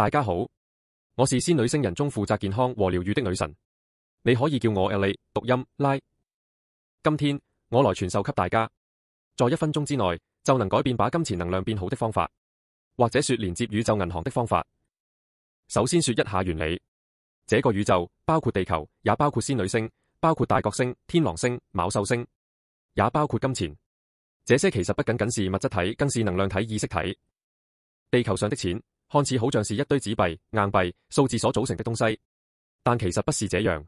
大家好，我是仙女星人中負責健康和療愈的女神，你可以叫我 LA， 讀音拉。今天我來傳授給大家，在1分鐘之內就能改變把金錢能量變好的方法，或者說連接宇宙銀行的方法。首先說一下原理，這個宇宙包括地球，也包括仙女星，包括大角星、天狼星、昴宿星，也包括金錢。這些其實不僅僅是物質體，更是能量體、意識體。地球上的錢看似好像是一堆紙幣、硬幣、數字所組成的東西，但其實不是這樣。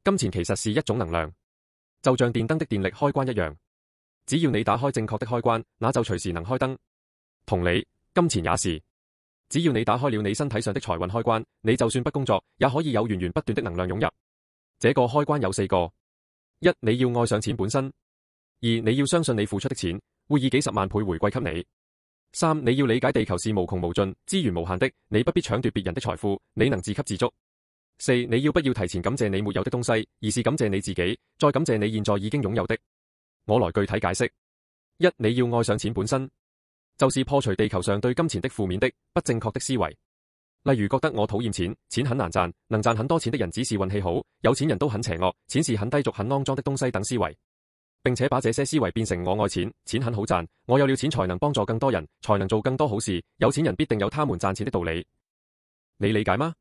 金錢其實是一種能量，就像電燈的電力開關一樣，只要你打開正確的開關，那就隨時能開燈。同理，金錢也是，只要你打開了你身體上的財運開關，你就算不工作，也可以有源源不斷的能量湧入。這個開關有4個：一、你要愛上錢本身；二、你要相信你付出的錢會以幾十萬倍回饋給你；三、你要理解地球是無窮無盡、資源無限的，你不必搶奪別人的財富，你能自給自足；四、你要不要提前感謝你沒有的東西，而是感謝你自己，再感謝你現在已經擁有的。我來具體解釋：一、你要愛上錢本身，就是破除地球上對金錢的負面的、不正確的思維，例如覺得我討厭錢，錢很難賺，能賺很多錢的人只是運氣好，有錢人都很邪惡，錢是很低俗、很骯髒的東西等思維，並且把這些思維變成我愛錢，錢很好賺，我有了錢才能幫助更多人，才能做更多好事，有錢人必定有他們賺錢的道理。你理解嗎？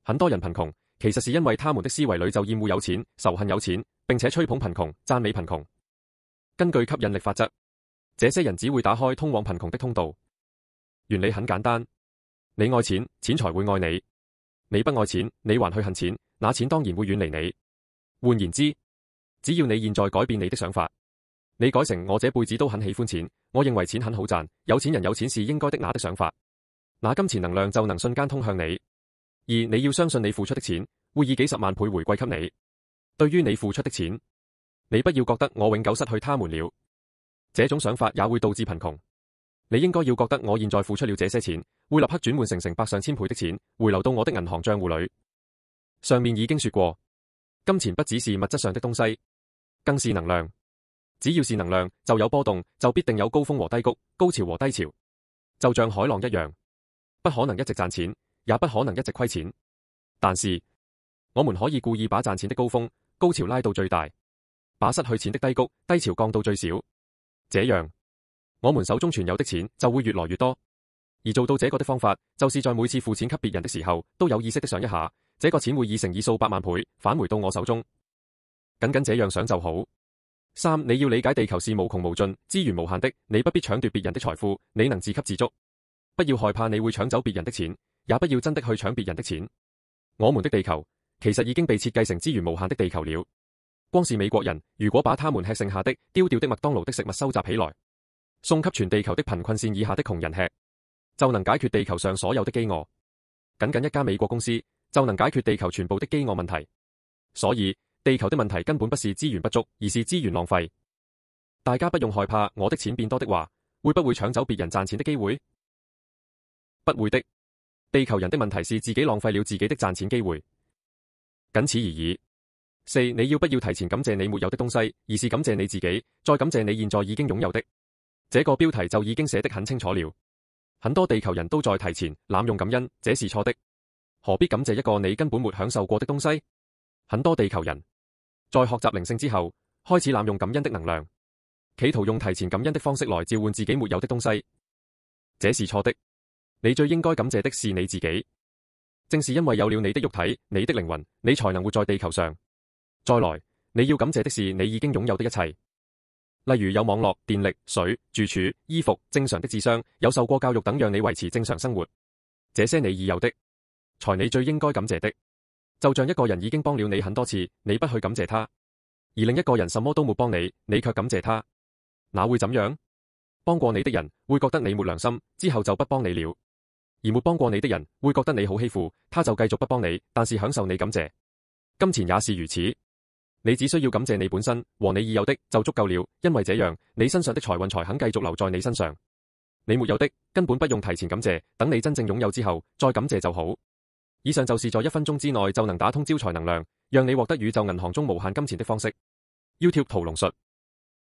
很多人貧窮，其實是因為他們的思維裏就厭惡有錢，仇恨有錢，並且吹捧貧窮，讚美貧窮。根據吸引力法則，這些人只會打開通往貧窮的通道。原理很簡單，你愛錢，錢才會愛你；你不愛錢，你還去恨錢，那錢當然會遠離你。換言之，只要你現在改變你的想法，你改成我這輩子都很喜歡錢，我認為錢很好賺，有錢人有錢是應該的那的想法，那金錢能量就能瞬間通向你。二、你要相信你付出的錢會以幾十萬倍回饋給你。對於你付出的錢，你不要覺得我永久失去他們了，這種想法也會導致貧窮。你應該要覺得我現在付出了這些錢，會立刻轉換成成百上千倍的錢，回流到我的銀行賬戶裏。上面已經說過，金錢不只是物質上的東西，更是能量。只要是能量，就有波動，就必定有高峰和低谷，高潮和低潮，就像海浪一樣，不可能一直賺錢，也不可能一直虧錢。但是我們可以故意把賺錢的高峰、高潮拉到最大，把失去錢的低谷、低潮降到最少，這樣我們手中存有的錢就會越來越多。而做到這個的方法，就是在每次付錢給別人的時候，都有意識的想一下，這個錢會以乘以數百萬倍返回到我手中。僅僅這樣想就好。三、你要理解地球是無窮無盡、資源無限的，你不必搶奪別人的財富，你能自給自足。不要害怕你會搶走別人的錢，也不要真的去搶別人的錢。我們的地球其實已經被設計成資源無限的地球了。光是美國人，如果把他們吃剩下的、丟掉的麥當勞的食物收集起來，送給全地球的貧困線以下的窮人吃，就能解決地球上所有的飢餓。僅僅一家美國公司就能解決地球全部的飢餓問題。所以地球的問題根本不是資源不足，而是資源浪費。大家不用害怕，我的錢變多的話，會不會搶走別人賺錢的機會？不會的。地球人的問題是自己浪費了自己的賺錢機會，僅此而已。四、你要不要提前感謝你沒有的東西，而是感謝你自己，再感謝你現在已經擁有的。這個標題就已經寫得很清楚了。很多地球人都在提前濫用感恩，這是錯的。何必感謝一個你根本沒享受過的東西？很多地球人在學習靈性之後，開始濫用感恩的能量，企圖用提前感恩的方式來召喚自己沒有的東西，這是錯的。你最應該感謝的是你自己，正是因為有了你的肉體、你的靈魂，你才能活在地球上。再來，你要感謝的是你已經擁有的一切，例如有網絡、電力、水、住處、衣服、正常的智商，有受過教育等，讓你維持正常生活。這些你已有的，才你最應該感謝的。就像一個人已經幫了你很多次，你不去感謝他，而另一個人什麼都沒幫你，你卻感謝他，那會怎樣？幫過你的人會覺得你沒良心，之後就不幫你了。而沒幫過你的人會覺得你好欺負，他就繼續不幫你，但是享受你感謝。金錢也是如此，你只需要感謝你本身和你已有的就足夠了，因為這樣你身上的財運才肯繼續留在你身上。你沒有的根本不用提前感謝，等你真正擁有之後再感謝就好。以上就是在1分鐘之內就能打通招財能量，讓你獲得宇宙銀行中無限金錢的方式。YouTube 屠龍術。